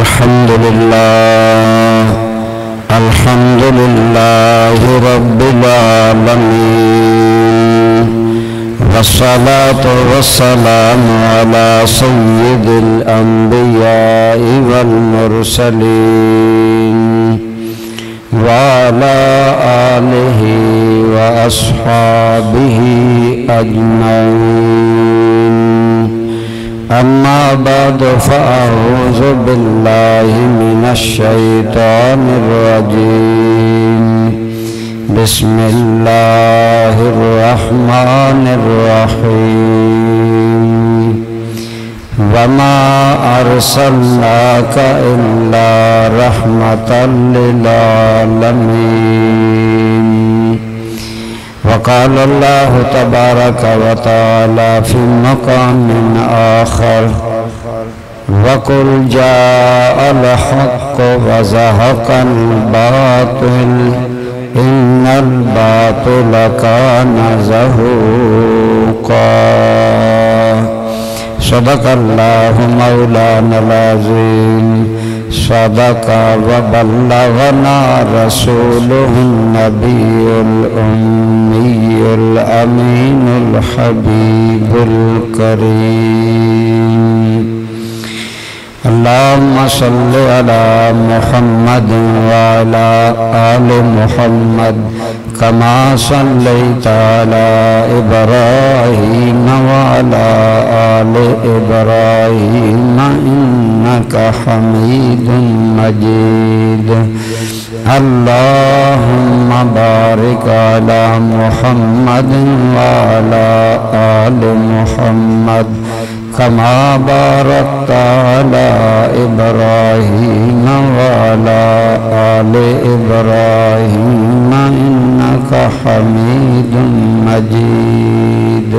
الحمد لله رب العالمين، والصلاة والسلام على سيد الأنبياء والمرسلين وعلى آله وأصحابه أجمعين. أما بعد فأعوذ بالله من الشيطان الرجيم. بسم الله الرحمن الرحيم. وما أرسلناك إلا رحمة للعالمين. وقال الله تبارك وتعالى في مقام آخر: وقل جاء الحق وزهق الباطل إن الباطل كان زهوقا. صدق الله مولانا العظيم. صدق وبلغنا رسوله النبي الأمي الأمين الحبيب الكريم. اللهم صل على محمد وعلى آل محمد كما صليت على إبراهيم وعلى آل إبراهيم إنك حميد مجيد. اللهم بارك على محمد وعلى آل محمد كما باركت على إبراهيم وعلى آل إبراهيم إنك حميد مجيد.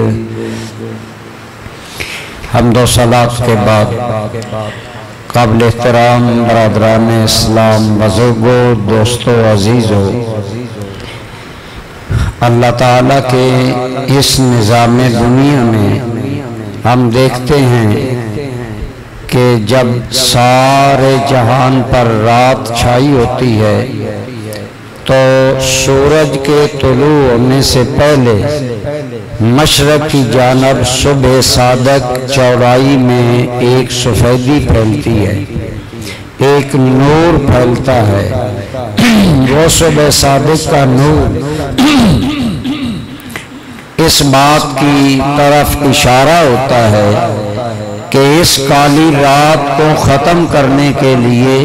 حمد و صلاة کے بعد قابل احترام برادران اسلام، بزرگوں، دوستوں، عزیزوں، اللہ تعالیٰ کے اس نظام دنیا میں ہم دیکھتے ہیں کہ جب سارے جہان پر رات چھائی ہوتی ہے تو سورج کے طلوع ہونے سے پہلے مشرق کی جانب صبح صادق چوڑائی میں ایک سفیدی پھیلتی ہے، ایک نور پھیلتا ہے. وہ صبح صادق کا نور اس بات کی طرف اشارہ ہوتا ہے کہ اس کالی رات کو ختم کرنے کے لیے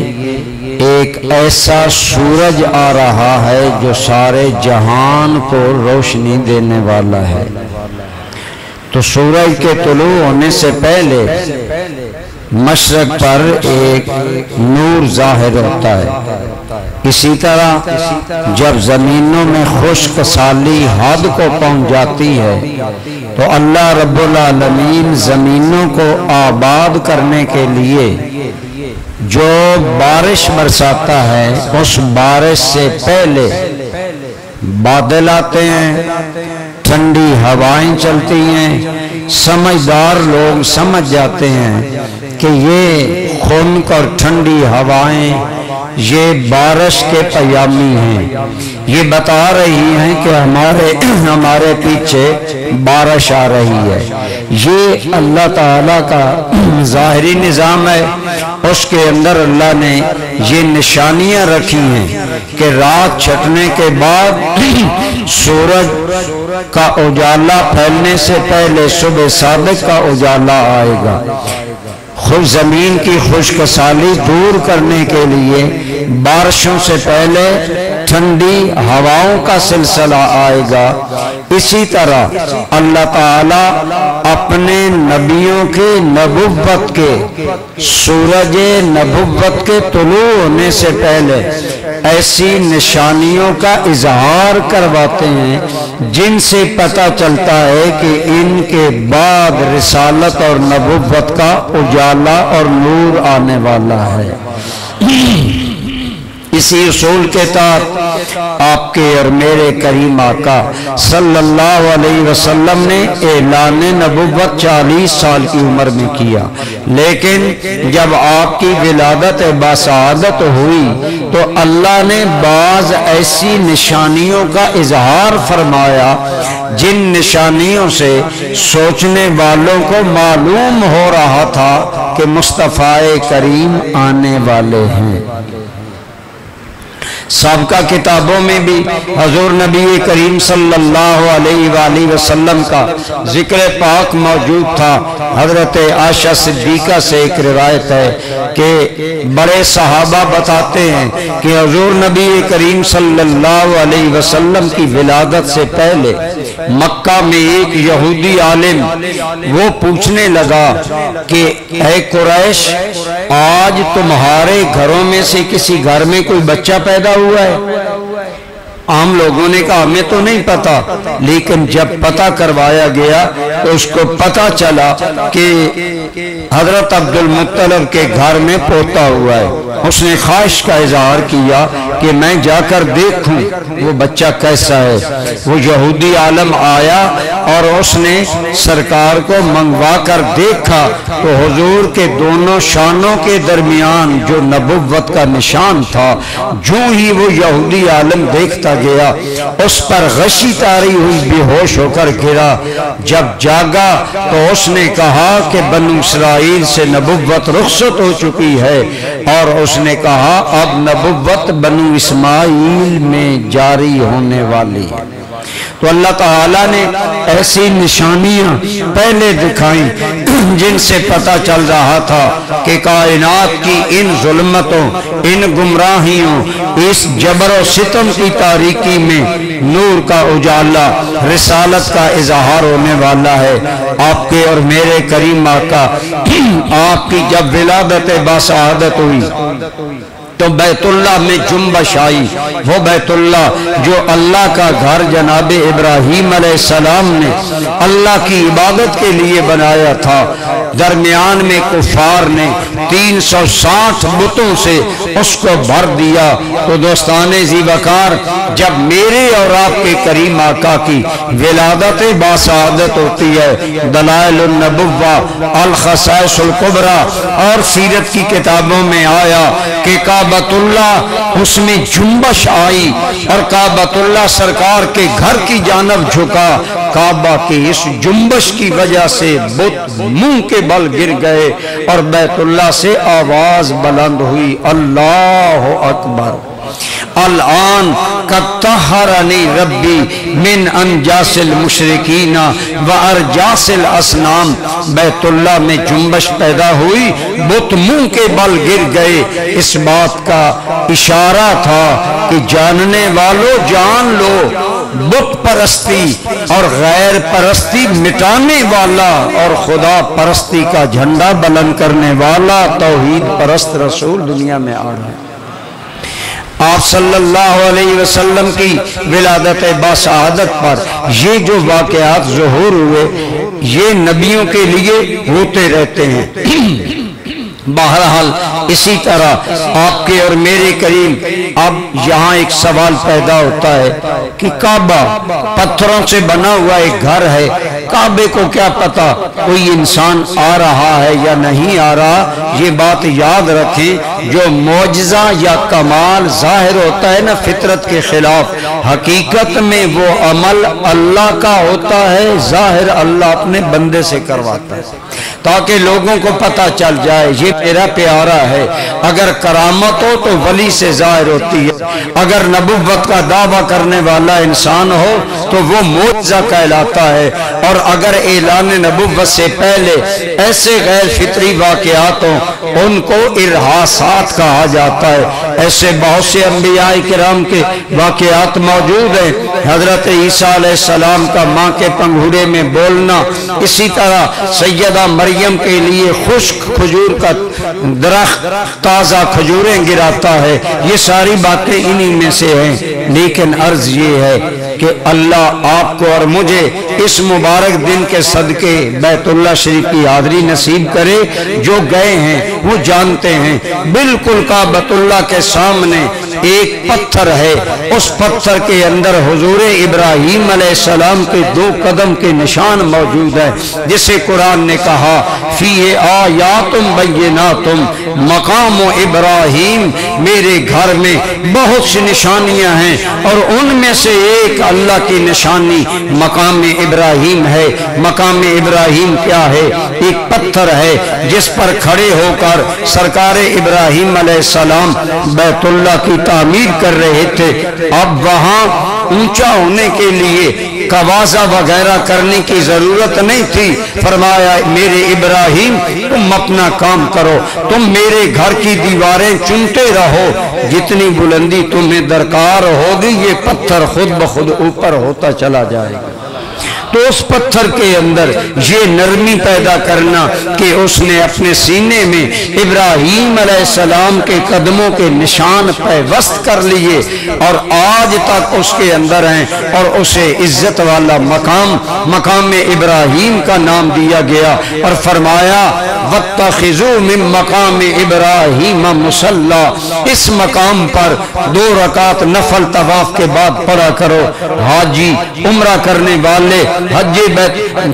ایک ایسا سورج آ رہا ہے جو سارے جہان کو روشنی دینے والا ہے. تو سورج کے طلوع ہونے سے پہلے مشرق پر ایک نور ظاہر ہوتا ہے. اسی طرح جب زمینوں میں خشک سالی حد کو پہنچ جاتی ہے تو اللہ رب العالمین زمینوں کو آباد کرنے کے لیے جو بارش برساتا ہے اس بارش سے پہلے بادل آتے ہیں، ٹھنڈی ہوائیں چلتی ہیں. سمجھدار لوگ سمجھ جاتے ہیں کہ یہ خنک اور ٹھنڈی ہوائیں یہ بارش کے پیامی ہیں، یہ بتا رہی ہیں کہ ہمارے پیچھے بارش آ رہی ہے. یہ اللہ تعالیٰ کا ظاہری نظام ہے. اس کے اندر اللہ نے یہ نشانیاں رکھی ہیں کہ رات چھٹنے کے بعد سورج کا اجالا پھیلنے سے پہلے صبح صادق کا اجالا آئے گا. خود زمین کی خشک سالی دور کرنے کے لیے بارشوں سے پہلے ٹھنڈی ہواؤں کا سلسلہ آئے گا. اسی طرح اللہ تعالیٰ اپنے نبیوں کے نبوت کے سورج نبوت کے طلوع ہونے سے پہلے ایسی نشانیوں کا اظہار کرواتے ہیں جن سے پتہ چلتا ہے کہ ان کے بعد رسالت اور نبوت کا اجالا اور نور آنے والا ہے. اسی اصول کے تحت آپ کے اور میرے کریم آقا صلی اللہ علیہ وسلم نے اعلان نبوت 40 سال کی عمر میں کیا، لیکن جب آپ کی ولادت باسعادت ہوئی تو اللہ نے بعض ایسی نشانیوں کا اظہار فرمایا جن نشانیوں سے سوچنے والوں کو معلوم ہو رہا تھا کہ مصطفیٰ کریم آنے والے ہیں۔ سابقہ کتابوں میں بھی حضور نبی کریم صلی اللہ علیہ وآلہ وسلم کا ذکر پاک موجود تھا۔ حضرت عائشہ صدیقہ سے ایک روایت ہے کہ بڑے صحابہ بتاتے ہیں کہ حضور نبی کریم صلی اللہ علیہ وسلم کی ولادت سے پہلے مکہ میں ایک یہودی عالم وہ پوچھنے لگا کہ اے قریش، آج تمہارے گھروں میں سے کسی گھر میں کوئی بچہ پیدا ہوا ہے؟ عام لوگوں نے کہا ہمیں تو نہیں پتا، لیکن جب پتہ کروایا گیا تو اس کو پتہ چلا کہ حضرت عبد المطلب کے گھر میں پوتا ہوا ہے۔ اس نے خواہش کا اظہار کیا کہ میں جا کر دیکھوں وہ بچہ کیسا ہے۔ وہ یہودی عالم آیا اور اس نے سرکار کو منگوا کر دیکھا تو حضور کے دونوں شانوں کے درمیان جو نبوت کا نشان تھا، جو ہی وہ یہودی عالم دیکھتا گیا اس پر غشی طاری ہوئی، بے ہوش ہو کر گرا۔ جب جاگا تو اس نے کہا کہ بنو اسرائیل سے نبوت رخصت ہو چکی ہے، اور اس نے کہا اب نبوت بنو اسماعیل میں جاری ہونے والی ہے۔ تو اللہ تعالیٰ نے ایسی نشانیاں پہلے دکھائیں جن سے پتہ چل رہا تھا کہ کائنات کی ان ظلمتوں، ان گمراہیوں، اس جبر و ستم کی تاریکی میں نور کا اجالا، رسالت کا اظہار ہونے والا ہے۔ آپ کے اور میرے کریم آقا آپ کی جب ولادت باسعادت ہوئی تو بیت اللہ میں جنبش آئی۔ وہ بیت اللہ جو اللہ کا گھر جناب ابراہیم علیہ السلام نے اللہ کی عبادت کے لیے بنایا تھا، درمیان میں کفار نے 360 بتوں سے اس کو بھر دیا۔ تو دوستان ذی وقار، جب میرے اور آپ کے کریم آقا کی ولادت باسعادت ہوتی ہے، دلائل النبوہ، الخصائص الکبریٰ اور سیرت کی کتابوں میں آیا کہ کعبۃ اللہ اس میں جنبش آئی اور کعبۃ اللہ سرکار کے گھر کی جانب جھکا۔ کعبہ کی اس جنبش کی وجہ سے بت منہ کے بل گر گئے اور بیت اللہ سے آواز بلند ہوئی، اللہ اکبر، الآن قد طہرنی ربی من انجاس المشرکین و ارجاس الاصنام۔ بیت اللہ میں جنبش پیدا ہوئی، بت منہ کے بل گر گئے۔ اس بات کا اشارہ تھا کہ جاننے والوں جان لو، بت پرستی اور غیر پرستی مٹانے والا اور خدا پرستی کا جھنڈا بلند کرنے والا توحید پرست رسول دنیا میں آ رہا ہے۔ آپ صلی اللہ علیہ وسلم کی ولادت باسعادت پر یہ جو واقعات ظہور ہوئے یہ نبیوں کے لیے ہوتے رہتے ہیں۔ بہرحال اسی طرح آپ کے اور میرے کریم، اب یہاں ایک سوال پیدا ہوتا ہے کہ کعبہ پتھروں سے بنا ہوا ایک گھر ہے، کعبے کو کیا پتا کوئی انسان آ رہا ہے یا نہیں آ رہا۔ یہ بات یاد رکھیں، جو معجزہ یا کمال ظاہر ہوتا ہے نا فطرت کے خلاف، حقیقت میں وہ عمل اللہ کا ہوتا ہے، ظاہر اللہ اپنے بندے سے کرواتا ہے تاکہ لوگوں کو پتہ چل جائے یہ میرا پیارا ہے۔ اگر کرامت ہو تو ولی سے ظاہر ہوتی ہے، اگر نبوت کا دعویٰ کرنے والا انسان ہو تو وہ معجزہ کہلاتا ہے، اور اگر اعلان نبوت سے پہلے ایسے غیر فطری واقعات ہوں ان کو ارہاسات کہا جاتا ہے۔ ایسے بہت سے انبیاء کرام کے واقعات موجود ہیں، حضرت عیسیٰ علیہ السلام کا ماں کے پنگھوڑے میں بولنا، اسی طرح سیدہ مریم کے لیے خشک کھجور کا درخت تازہ کھجوریں گراتا ہے۔ یہ ساری باتیں انہی میں سے ہیں، لیکن عرض یہ ہے کہ اللہ آپ کو اور مجھے اس مبارک دن کے صدقے بیت اللہ شریف کی حاضری نصیب کرے۔ جو گئے ہیں وہ جانتے ہیں، بالکل کعبۃ اللہ کے سامنے ایک پتھر ہے، اس پتھر کے اندر حضور ابراہیم علیہ السلام کے 2 قدم کے نشان موجود ہے، جسے قرآن نے کہا فی آیات بینات مقام ابراہیم، میرے گھر میں بہت سی نشانیاں ہیں اور ان میں سے ایک اللہ کی نشانی مقام ابراہیم ہے۔ مقام ابراہیم کیا ہے؟ ایک پتھر ہے جس پر کھڑے ہو کر سرکار ابراہیم علیہ السلام بیت اللہ کی تعمیر کر رہے تھے۔ اب وہاں اونچا ہونے کے لیے کوازہ وغیرہ کرنے کی ضرورت نہیں تھی۔ فرمایا میرے ابراہیم تم اپنا کام کرو، تم میرے گھر کی دیواریں چنتے رہو، جتنی بلندی تمہیں درکار ہوگی یہ پتھر خود بخود اوپر ہوتا چلا جائے گا۔ تو اس پتھر کے اندر یہ نرمی پیدا کرنا کہ اس نے اپنے سینے میں ابراہیم علیہ السلام کے قدموں کے نشان پیوست کر لیے اور آج تک اس کے اندر ہیں، اور اسے عزت والا مقام ابراہیم کا نام دیا گیا، اور فرمایا وَاتَّخِذُوا مِن مَقَامِ إِبْرَاهِيمَ مُصَلًّى، اس مقام پر 2 رکعت نفل طواف کے بعد پڑھا کرو۔ حاجی عمرہ کرنے والے حج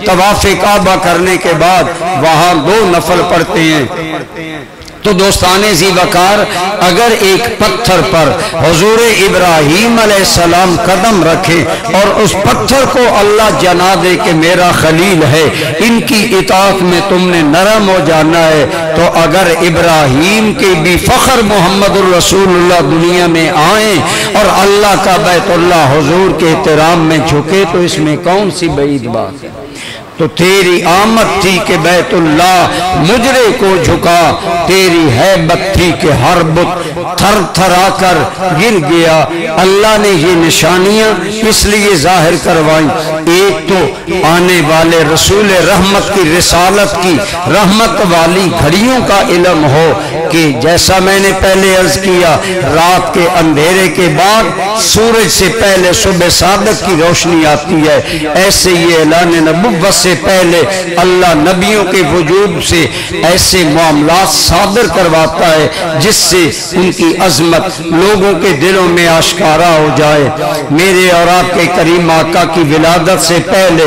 طواف کعبہ کرنے کے بعد وہاں 2 نفل پڑھتے ہیں۔ تو دوستان ذی وقار، اگر ایک پتھر پر حضور ابراہیم علیہ السلام قدم رکھے اور اس پتھر کو اللہ جنا دے کہ میرا خلیل ہے، ان کی اطاعت میں تم نے نرم ہو جانا ہے، تو اگر ابراہیم کے بھی فخر محمد الرسول اللہ دنیا میں آئیں اور اللہ کا بیت اللہ حضور کے احترام میں جھکے تو اس میں کون سی بعید بات ہے؟ تو تیری آمد تھی کہ بیت اللہ مجرے کو جھکا، تیری ہیبت تھی کہ ہر بت تھر تھرا کر گر گیا۔ اللہ نے یہ نشانیاں اس لیے ظاہر کروائیں، ایک تو آنے والے رسول رحمت کی رسالت کی رحمت والی گھڑیوں کا علم ہو کہ جیسا میں نے پہلے عرض کیا، رات کے اندھیرے کے بعد سورج سے پہلے صبح صادق کی روشنی آتی ہے، ایسے یہ اعلان نبوت سے پہلے اللہ نبیوں کے وجود سے ایسے معاملات صادر کرواتا ہے جس سے ان کی عظمت لوگوں کے دلوں میں آشکارا ہو جائے۔ میرے اور آپ کے کریم آقا کی ولادت سے پہلے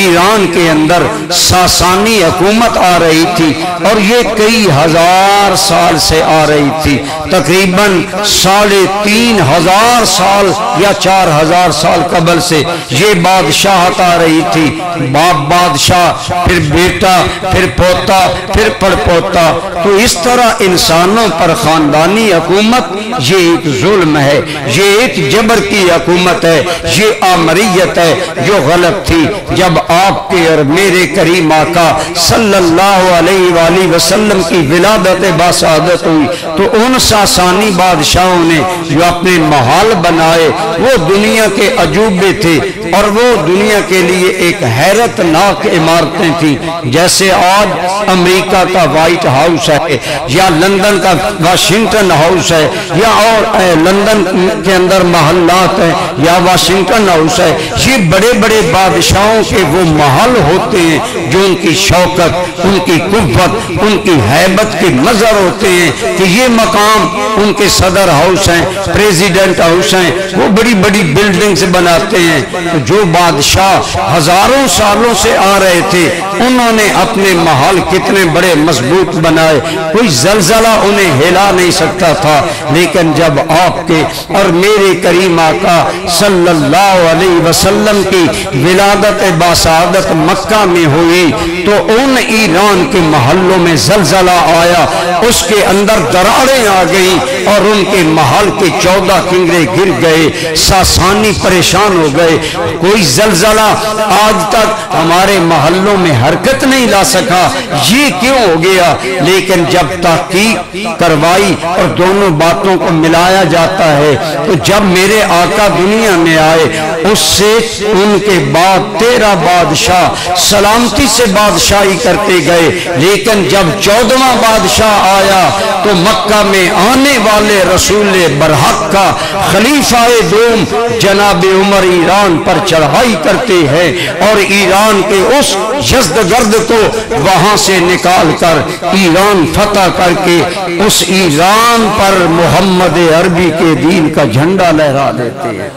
ایران کے اندر ساسانی حکومت آ رہی تھی، اور یہ کئی ہزار سال سے آ رہی تھی، تقریباً 3500 سال یا 4000 سال قبل سے یہ بادشاہت آ رہی تھی۔ باپ بادشاہ، پھر بیٹا، پھر پوتا، پھر پڑپوتا، تو اس طرح انسانوں پر خاندانی حکومت یہ ایک ظلم ہے، یہ ایک جبر کی حکومت ہے، یہ آمریت ہے جو غلط تھی۔ جب آپ کے اور میرے کریم آقا صلی اللہ علیہ وآلہ وسلم کی ولادت باسعادت ہوئی تو ان ساسانی بادشاہوں نے جو اپنے محال بنائے وہ دنیا کے عجوبے تھے، اور وہ دنیا کے لیے ایک حیرت ناک عمارتیں تھیں، جیسے آج امریکہ کا وائٹ ہاؤس ہے، یا لندن کا واشنگٹن ہاؤس ہے، یا اور لندن کے اندر محلات ہیں، یا واشنگٹن ہاؤس ہے۔ یہ بڑے بڑے بادشاہوں کے وہ محل ہوتے ہیں جو ان کی شوکت، ان کی قوت، ان کی ہیبت کے مظہر ہوتے ہیں کہ یہ مقام ان کے صدر ہاؤس ہیں، پریزیڈنٹ ہاؤس ہیں، وہ بڑی بڑی بلڈنگز بناتے ہیں۔ جو بادشاہ ہزاروں سالوں سے آ رہے تھے انہوں نے اپنے محل کتنے بڑے مضبوط بنائے، کوئی زلزلہ انہیں ہلا نہیں سکتا تھا، لیکن جب آپ کے اور میرے کریم آقا صلی اللہ علیہ وسلم کی ولادت باسعادت مکہ میں ہوئی تو ان ایران کے محلوں میں زلزلہ آیا، اس کے اندر دراڑیں آ گئیں اور ان کے محل کے 14 کنگرے گر گئے، ساسانی پریشان ہو گئے۔ کوئی زلزلہ آج تک ہمارے محلوں میں حرکت نہیں لا سکا، یہ کیوں ہو گیا؟ لیکن جب تحقیق کروائی اور دونوں باتوں کو ملایا جاتا ہے تو جب میرے آقا دنیا میں آئے اس سے ان کے بعد 13 بادشاہ سلامتی سے بادشاہی کرتے گئے، لیکن جب 14واں بادشاہ آیا تو مکہ میں آنے والے رسول برحق کا خلیفہ دوم جناب عمر ایران پر چڑھائی کرتے ہیں اور ایران کے اس یزدگرد کو وہاں سے نکال کر ایران فتح کر کے اس ایران پر محمد عربی کے دین کا جھنڈا لہرا دیتے ہیں،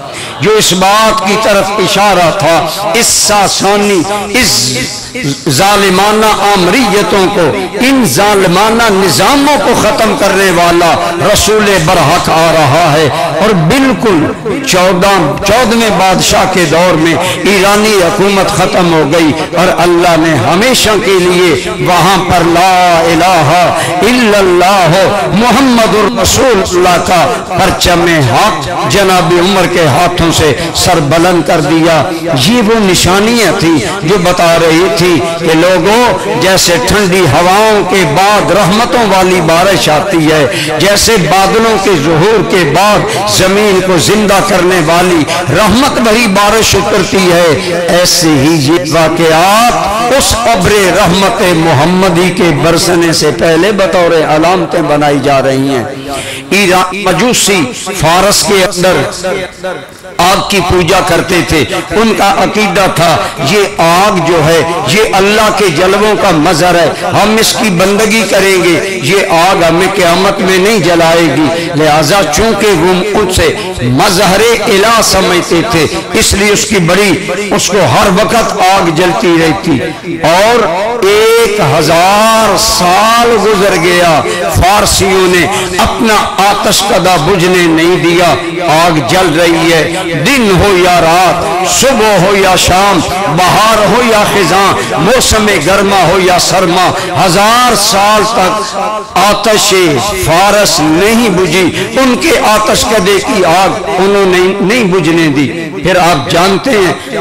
جو اس بات کی طرف اشارہ تھا، اس ساسانی، اس ظالمانہ آمریتوں کو، ان ظالمانہ نظاموں کو ختم کرنے والا رسول برحق آ رہا ہے۔ اور بالکل 14ویں بادشاہ کے دور میں ایرانی حکومت ختم ہو گئی اور اللہ نے ہمیشہ کے لیے وہاں پر لا الہ الا اللہ محمد الرسول اللہ کا پرچم حق جناب عمر کے ہاتھوں سے سر بلند کر دیا۔ یہ وہ نشانیاں تھیں جو بتا رہی تھی کہ لوگوں، جیسے ٹھنڈی ہواؤں کے بعد رحمتوں والی بارش آتی ہے، جیسے بادلوں کے ظہور کے بعد زمین کو زندہ کرنے والی رحمت بھری بارش اترتی ہے، ایسے ہی یہ واقعات اس ابر رحمت محمدی کے برسنے سے پہلے بطور علامتیں بنائی جا رہی ہیں۔ ایران مجوسی فارس کے اندر آگ کی پوجا کرتے تھے، ان کا عقیدہ تھا یہ آگ جو ہے یہ اللہ کے جلووں کا مظہر ہے، ہم اس کی بندگی کریں گے، یہ آگ ہمیں قیامت میں نہیں جلائے گی۔ لہذا چونکہ وہ ان سے مظہر الہ سمجھتے تھے، اس لیے اس کو ہر وقت آگ جلتی رہتی، اور 1000 سال گزر گیا، فارسیوں نے اپنا آتش کدہ بجھنے نہیں دیا، آگ جل رہی ہے، دن ہو یا رات، صبح ہو یا شام، بہار ہو یا خزاں، موسم گرما ہو یا سرما، 1000 سال تک آتش فارس نہیں بجھی، ان کے آتش کدے کی آگ انہوں نے نہیں بجھنے دی۔ پھر آپ جانتے ہیں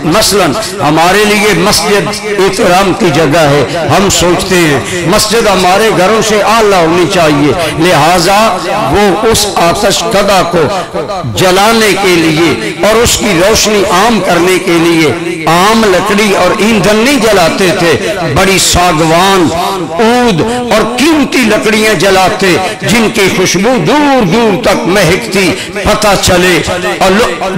مثلا ہمارے لیے مسجد احترام کی جگہ ہے، ہم سوچتے ہیں مسجد ہمارے گھروں سے اعلیٰ ہونی چاہیے، لہٰذا وہ اس آتش کدہ کو جلانے کے لیے اور اس کی روشنی عام کرنے کے لیے عام لکڑی اور ایندھن نہیں جلاتے تھے، بڑی ساگوان، عود اور قیمتی لکڑیاں جلاتے جن کی خوشبو دور دور تک مہکتی، پتہ چلے اور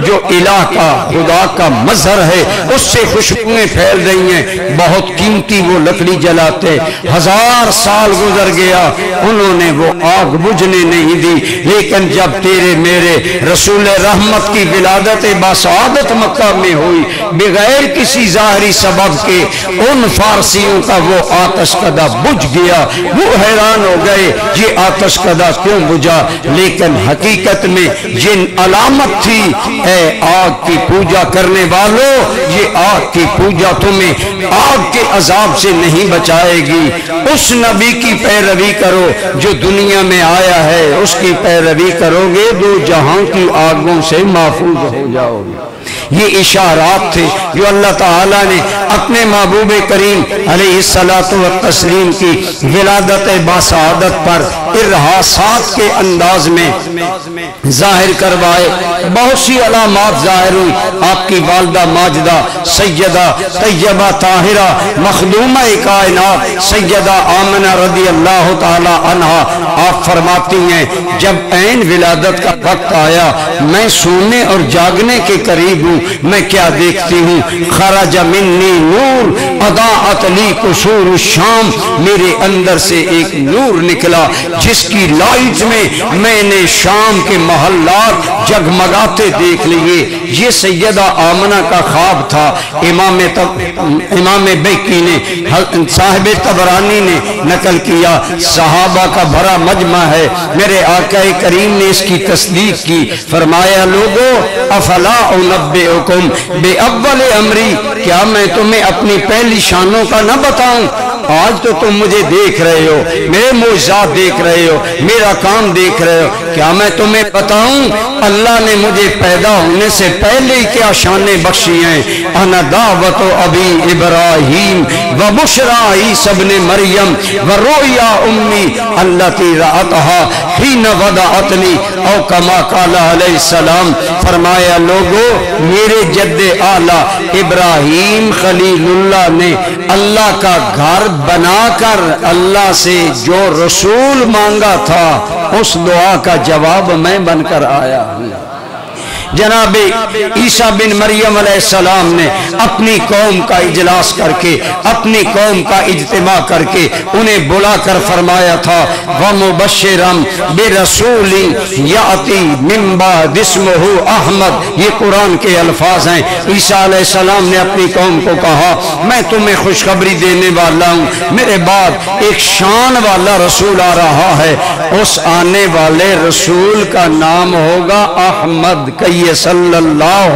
جو الہ کا خدا کا مظہر ہے اس سے خوشبوئیں پھیل رہی ہیں، بہت قیمتی وہ لکڑی جلاتے۔ 1000 سال گزر گیا، انہوں نے وہ آگ بجھنے نہیں دی، لیکن جب تیرے میرے رسول رحمت کی ولادت باسعادت مکہ میں ہوئی، بغیر کسی ظاہری سبب کے ان فارسیوں کا وہ آتش کدہ بجھ گیا، وہ حیران ہو گئے یہ آتش کدہ کیوں بجھا، لیکن حقیقت میں یہ علامت تھی، اے آگ کی پوجا کرنے والوں، یہ آگ کی پوجا تمہیں آگ کے عذاب سے نہیں بچائے گی، اس نبی کی پیروی کرو جو دنیا میں آیا ہے، اس کی پیروی کرو گے دو جہاں کی آگوں سے محفوظ ہو جاؤ گے۔ یہ اشارات تھے جو اللہ تعالیٰ نے اپنے محبوب کریم علیہ الصلاۃ والتسلیم کی ولادت باسعادت پر ارہاسات کے انداز میں ظاہر کروائے۔ بہت سی علامات ظاہر ہوئی، آپ کی والدہ ماجدہ سیدہ طیبہ طاہرہ مخدومہ کائنات سیدہ آمنہ رضی اللہ تعالی عنہا آپ فرماتی ہیں جب عین ولادت کا وقت آیا، میں سونے اور جاگنے کے قریب ہوں، میں کیا دیکھتی ہوں، خرج منی نور اضاءت لی قصور الشام، میرے اندر سے ایک نور نکلا جس کی لائٹ میں نے شام کے محلات جگمگاتے دیکھ لیے۔ یہ سیدہ آمنہ کا خواب تھا۔ امام بیکی نے، صاحب طبرانی نے نقل کیا، صحابہ کا بھرا مجمع ہے، میرے آقا کریم نے اس کی تصدیق کی، فرمایا لوگو افلا انبئکم بے اول امری، کیا میں تمہیں اپنی پہلی شانوں کا نہ بتاؤں؟ آج تو تم مجھے دیکھ رہے ہو، میرے معجزات دیکھ رہے ہو، میرا کام دیکھ رہے ہو، کیا میں تمہیں بتاؤں اللہ نے مجھے پیدا ہونے سے پہلے کیا شانیں بخشی ہیں؟ انا دعوت ابی ابراہیم و بشرا عیسی ابن مریم و رؤیا امی التی رأتها حین وضعتنی او کما قال علیہ السلام، فرمایا لوگو میرے جد اعلیٰ ابراہیم خلیل اللہ نے اللہ کا گھر بنا کر اللہ سے جو رسول مانگا تھا اس دعا کا جواب میں بن کر آیا ہوں۔ جناب عیسیٰ بن مریم علیہ السلام نے اپنی قوم کا اجلاس کر کے، اپنی قوم کا اجتماع کر کے انہیں بلا کر فرمایا تھا وَمُبَشِّرًا بِرَسُولٍ يَأْتِي مِن بَعْدِهِ اسْمُهُ احمد، یہ قرآن کے الفاظ ہیں۔ عیسیٰ علیہ السلام نے اپنی قوم کو کہا میں تمہیں خوشخبری دینے والا ہوں، میرے بعد ایک شان والا رسول آ رہا ہے، اس آنے والے رسول کا نام ہوگا احمد، کہیے صلی اللہ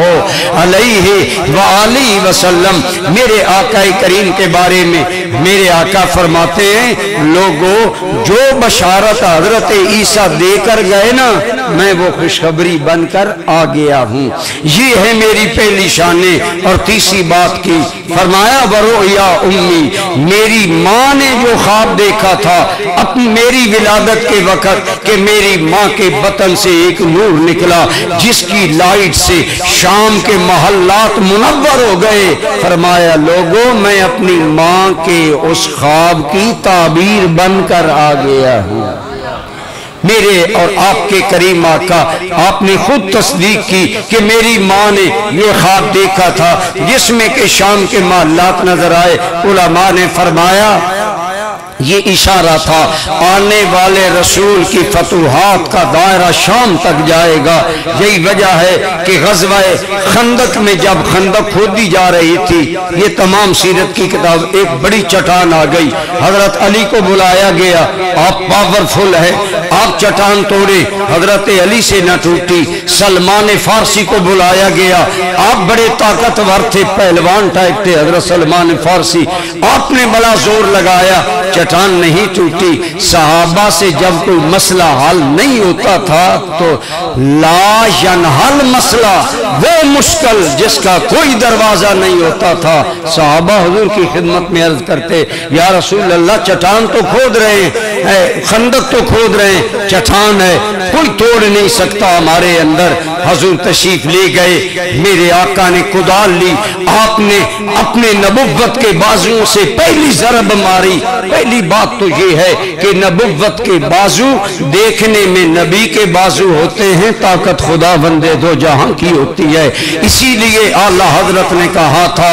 علیہ وآلہ وسلم۔ میرے آقا کریم کے بارے میں میرے آقا فرماتے ہیں لوگوں جو بشارت حضرت عیسیٰ دے کر گئے نا، میں وہ خوشخبری بن کر آ گیا ہوں۔ یہ ہے میری پہلی شانیں۔ اور تیسری بات کی فرمایا ورؤیا امی، میری ماں نے جو خواب دیکھا تھا اپنی میری ولادت کے وقت کہ میری ماں کے بطن سے ایک نور نکلا جس کی لائٹ سے شام کے محلات منور ہو گئے، فرمایا لوگوں میں اپنی ماں کے اس خواب کی تعبیر بن کر آ گیا ہوں۔ میرے اور آپ کے کریم آقا آپ نے خود تصدیق کی کہ میری ماں نے یہ خواب دیکھا تھا جس میں کہ شام کے محلات نظر آئے۔ علماء نے فرمایا یہ اشارہ تھا آنے والے رسول کی فتوحات کا دائرہ شام تک جائے گا۔ یہی وجہ ہے کہ غزوہ خندق میں جب خندق کھودی جا رہی تھی، یہ تمام سیرت کی کتاب، ایک بڑی چٹان آ گئی، حضرت علی کو بلایا گیا، آپ پاورفل ہے، آپ چٹان توڑے، حضرت علی سے نہ ٹوٹی۔ سلمان فارسی کو بلایا گیا، آپ بڑے طاقتور تھے، پہلوان ٹائپ تھے حضرت سلمان فارسی، آپ نے بڑا زور لگایا، چٹان نہیں ٹوٹی۔ صحابہ سے جب کوئی مسئلہ حل نہیں ہوتا تھا تو لا ینحل مسئلہ، وہ مشکل جس کا کوئی دروازہ نہیں ہوتا تھا، صحابہ حضور کی خدمت میں عرض کرتے یا رسول اللہ چٹان تو کھود رہے ہیں، خندق تو کھود رہے ہیں، چٹان ہے کوئی توڑ نہیں سکتا ہمارے اندر۔ حضور تشریف لے گئے، میرے آقا نے کدال لی، آپ نے اپنے نبوت کے بازوؤں سے پہلی ضرب ماری۔ پہلی بات تو یہ ہے کہ نبوت کے بازو دیکھنے میں نبی کے بازو ہوتے ہیں، طاقت خدا بندے دو جہاں کی ہوتی ہے۔ اسی لیے اعلیٰ حضرت نے کہا تھا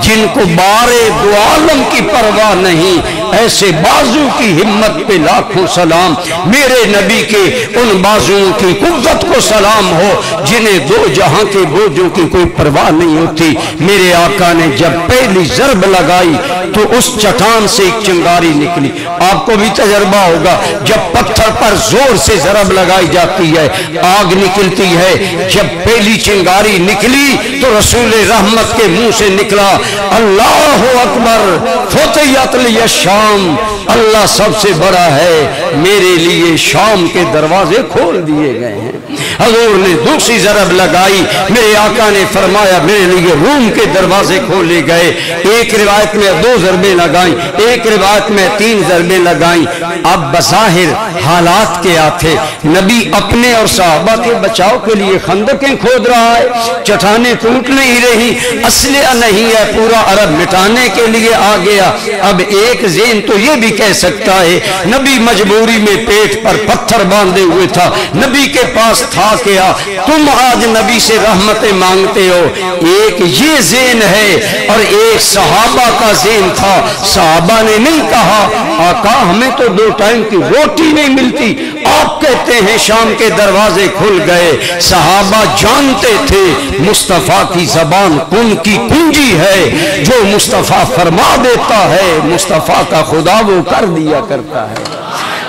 جن کو بارے دو عالم کی پرواہ نہیں، ایسے بازو کی ہمت پہ لاکھوں سلام۔ میرے نبی کے ان بازوؤں کی قوت کو سلام ہو جنہیں دو جہاں کے بوجھوں کی کوئی پرواہ نہیں ہوتی۔ میرے آقا نے جب پہلی ضرب لگائی تو اس چٹان سے ایک چنگاری نکلی۔ آپ کو بھی تجربہ ہوگا جب پتھر پر زور سے ضرب لگائی جاتی ہے آگ نکلتی ہے، جب پہلی چنگاری نکلی تو رسول رحمت کے منہ سے نکلا اللہ اکبر فتحت لی الشام، اللہ سب سے بڑا ہے، میرے لیے شام کے دروازے کھول دیے گئے ہیں۔ حضور نے دوسری ضرب لگائی، میرے آقا نے فرمایا میرے لیے روم کے دروازے کھولے گئے۔ ایک روایت میں 2 ضربیں لگائیں، ایک روایت میں 3 ضربیں لگائیں۔ اب بظاہر حالات کے آتے نبی اپنے اور صحابہ کے بچاؤ کے لیے خندقیں کھود رہا ہے، چٹانیں ٹوٹ نہیں رہی، اسلحہ نہیں ہے، پورا عرب مٹانے کے لیے آ گیا۔ اب ایک ذہن تو یہ بھی کہہ سکتا ہے نبی مجبوری میں پیٹ پر پتھر باندھے ہوئے تھا، نبی کے پاس تھا کیا، تم آج نبی سے رحمتیں مانگتے ہو۔ ایک یہ ذہن ہے اور ایک صحابہ کا ذہن تھا۔ صحابہ نے نہیں کہا آقا ہمیں تو 2 ٹائم کی روٹی نہیں ملتی، آپ کہتے ہیں شام کے دروازے کھل گئے۔ صحابہ جانتے تھے مصطفیٰ کی زبان کن کی کنجی ہے، جو مصطفیٰ فرما دیتا ہے مصطفیٰ کا خدا وہ کر دیا کرتا ہے۔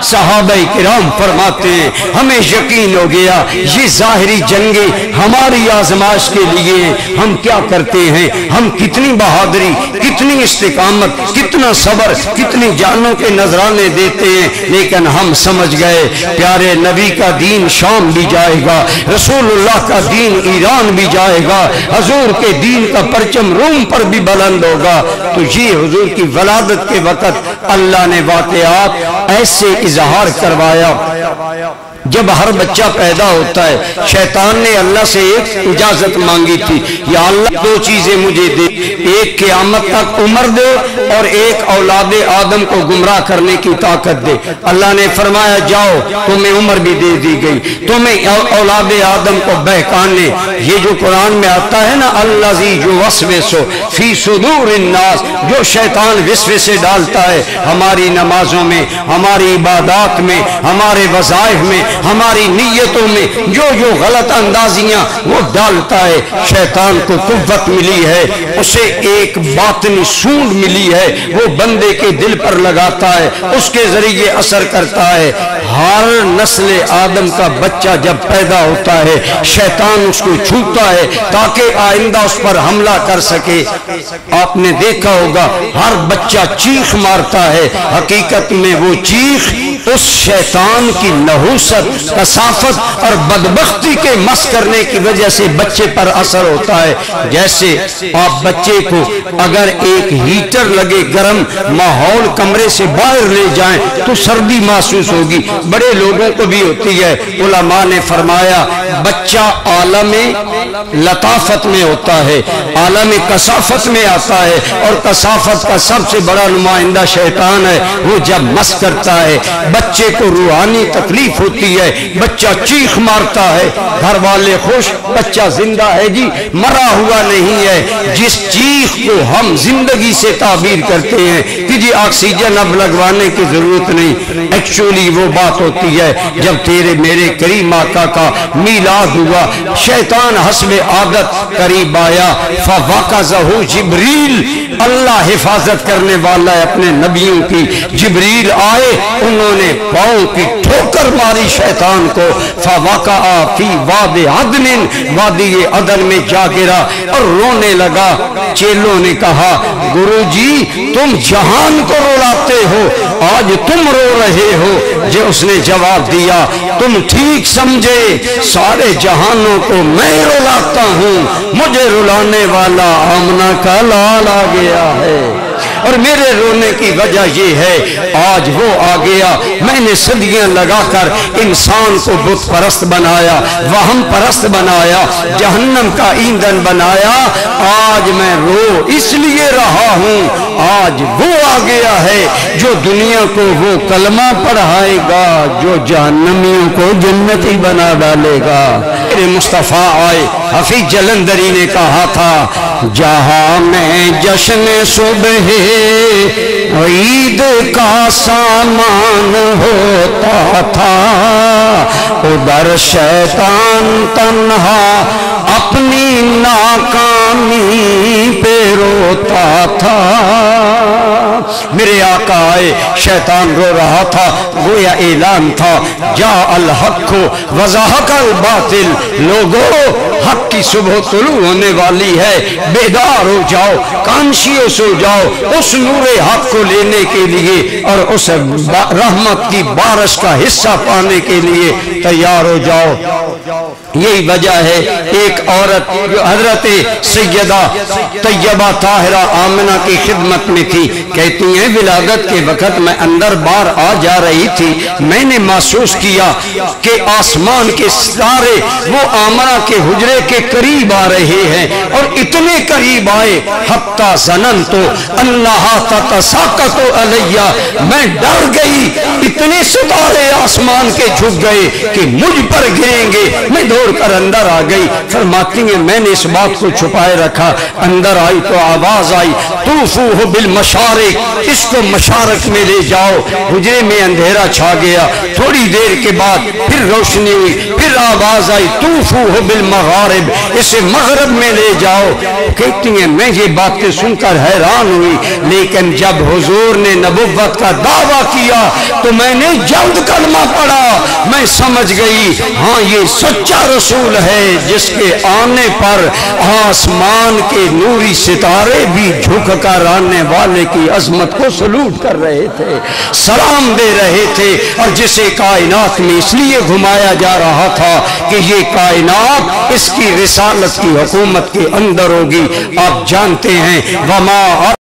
صحابہ کرام فرماتے ہیں ہمیں یقین ہو گیا یہ ظاہری جنگیں ہماری آزمائش کے لیے، ہم کیا کرتے ہیں، ہم کتنی بہادری، کتنی استقامت، کتنا صبر، کتنی جانوں کے نذرانے دیتے ہیں، لیکن ہم سمجھ گئے پیارے نبی کا دین شام بھی جائے گا، رسول اللہ کا دین ایران بھی جائے گا، حضور کے دین کا پرچم روم پر بھی بلند ہوگا۔ تو یہ حضور کی ولادت کے وقت اللہ نے واقعات ایسے اظہار کروایا۔ جب ہر بچہ پیدا ہوتا ہے شیطان نے اللہ سے ایک اجازت مانگی تھی، یا اللہ 2 چیزیں مجھے دے، ایک قیامت تک عمر دے اور ایک اولاد آدم کو گمراہ کرنے کی طاقت دے۔ اللہ نے فرمایا جاؤ تمہیں عمر بھی دے دی گئی، تمہیں اولاد آدم کو بہکانے، یہ جو قرآن میں آتا ہے نا الذی یوسوس فی صدور الناس، جو شیطان وسوسے ڈالتا ہے ہماری نمازوں میں، ہماری عبادات میں، ہمارے وظائف میں، ہماری نیتوں میں، جو غلط اندازیاں وہ ڈالتا ہے، شیطان کو قوت ملی ہے، اسے ایک باطنی سونڈ ملی ہے، وہ بندے کے دل پر لگاتا ہے، اس کے ذریعے اثر کرتا ہے۔ ہر نسل آدم کا بچہ جب پیدا ہوتا ہے شیطان اس کو چھوتا ہے تاکہ آئندہ اس پر حملہ کر سکے۔ آپ نے دیکھا ہوگا ہر بچہ چیخ مارتا ہے، حقیقت میں وہ چیخ اس شیطان کی نحوست، کثافت اور بدبختی کے مس کرنے کی وجہ سے بچے پر اثر ہوتا ہے۔ جیسے آپ بچے کو اگر ایک ہیٹر لگے گرم ماحول کمرے سے باہر لے جائیں تو سردی محسوس ہوگی، بڑے لوگوں کو بھی ہوتی ہے۔ علماء نے فرمایا بچہ عالم لطافت میں ہوتا ہے، عالم کثافت میں آتا ہے، اور کثافت کا سب سے بڑا نمائندہ شیطان ہے۔ وہ جب مس کرتا ہے بچے کو روحانی تکلیف ہوتی ہے، بچہ چیخ مارتا ہے، گھر والے خوش، بچہ زندہ ہے جی، مرا ہوا نہیں ہے۔ جس چیخ کو ہم زندگی سے تعبیر کرتے ہیں کہ جی آکسیجن اب لگوانے کی ضرورت نہیں، ایکچولی وہ بات ہوتی ہے جب تیرے میرے کریم آقا کا میلاد ہوا، شیطان حسب عادت قریب آیا، فوقظہ جبریل، اللہ حفاظت کرنے والا ہے اپنے نبیوں کی، جبریل آئے، انہوں نے پاؤں کی ٹھوکر ماری شیطان کو، فوقع فی وادی عدن، وادی عدن میں جا گرا اور رونے لگا۔ چیلوں نے کہا گرو جی تم جہان کو رلاتے ہو، آج تم رو رہے ہو۔ جو اس نے جواب دیا تم ٹھیک سمجھے، سارے جہانوں کو میں رلاتا ہوں، مجھے رلانے والا آمنہ کا لال آ گیا ہے، اور میرے رونے کی وجہ یہ ہے آج وہ آ گیا۔ میں نے صدیاں لگا کر انسان کو بت پرست بنایا، وہم پرست بنایا، جہنم کا ایندھن بنایا، آج میں رو اس لیے رہا ہوں، آج وہ آ گیا ہے جو دنیا کو وہ کلمہ پڑھائے گا جو جہنمیوں کو جنتی بنا ڈالے گا۔ میرے مصطفیٰ آئے، حفیظ جلندری نے کہا تھا جہاں میں جشن صبح عید کا سامان ہوتا تھا، ادھر شیطان تنہا اپنی ناکامی پہ روتا تھا۔ میرے آقا آئے، شیطان رو رہا تھا، گویا اعلان تھا جا الحق وزحق الباطل، لوگو حق کی صبح طلوع ہونے والی ہے، بیدار ہو جاؤ، کانشیس ہو جاؤ، اس نور حق کو لینے کے لیے اور اس رحمت کی بارش کا حصہ پانے کے لیے تیار ہو جاؤ۔ یہی وجہ ہے ایک عورت جو حضرت سیدہ طیبہ طاہرہ آمنہ کی خدمت میں تھی، کہتی ہیں ولادت کے وقت میں اندر بار آ جا رہی تھی، میں نے محسوس کیا کہ آسمان کے ستارے وہ آمنہ کے حجرے کے قریب آ رہے ہیں، اور اتنے قریب آئے حتی ظننت انہا تتساقط علیہ، میں ڈر گئی، اتنے ستارے آسمان کے جھک گئے کہ مجھ پر گریں گے، میں دوڑ کر اندر آ گئی۔ فرماتی ہیں میں نے اس بات کو چھپائے رکھا، اندر آئی تو آواز آئی طوفوہ بالمشارق، اس کو مشارق میں لے جاؤ۔ حجرے میں اندھیرا چھا گیا، تھوڑی دیر کے بعد پھر روشنی ہوئی، پھر آواز آئی طوفوہ بالمغارب، اسے مغرب میں لے جاؤ۔ کہتی ہیں میں یہ باتیں سن کر حیران ہوئی، لیکن جب حضور نے نبوت کا دعویٰ کیا تو میں نے جلد کلمہ پڑھا، میں سمجھ گئی ہاں یہ سچا رسول ہے جس کے آنے پر آسمان کے نوری ستارے بھی جھک کر آنے والے کی عظمت کو سلوٹ کر رہے تھے، سلام دے رہے تھے، اور جسے کائنات میں اس لیے گھمایا جا رہا تھا کہ یہ کائنات اس کی رسالت کی حکومت کے اندر ہوگی۔ آپ جانتے ہیں وما